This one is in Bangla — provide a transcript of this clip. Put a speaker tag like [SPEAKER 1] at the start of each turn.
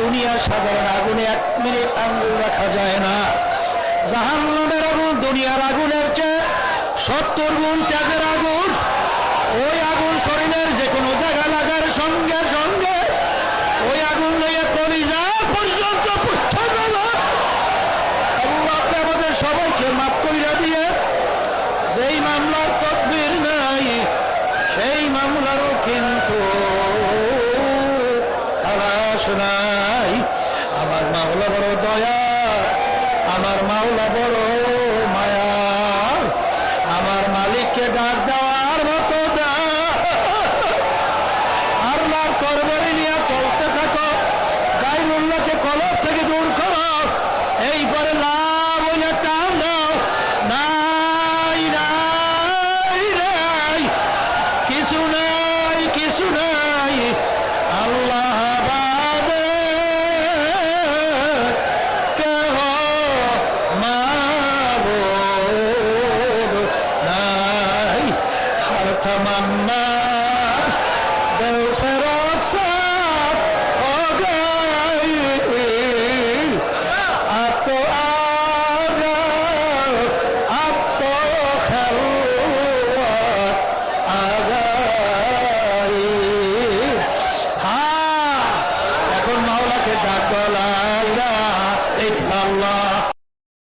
[SPEAKER 1] দুনিয়া সাধারণ আগুনে 1 মিনিট আঙ্গুল রাখা যায় না। জাহান্নামের আগুন দুনিয়ার আগুনের চেয়ে 70 গুণ তেজের আগুন। ওই আগুন শরীরের যে কোনো জায়গা লাগার সঙ্গে সঙ্গে ওই আগুন নিয়ে কলিজা পর্যন্ত পুচ্ছে গেল। আপনি আমাদের সবাইকে মাফ করিয়া দিয়ে যেই মামলার তদবির নাই সেই মামলারও কিন্তু খালাস নাই। আমার মাওলা বড় দয়া, আমার মাওলা বড় মায়া, আমার মালিককে ডাক দেওয়ার মতো আল্লাহর করবারি নিয়ে চলতে থাকো। গায়রুল্লাহকে কলব থেকে দূর করো। এইবারে লাভ হইলে টান দাও। নাই নাই নাই, কিছু নাই, কিছু নাই আল্লাহ বাদে কেহ মাবুদ নাই। আর তামান্না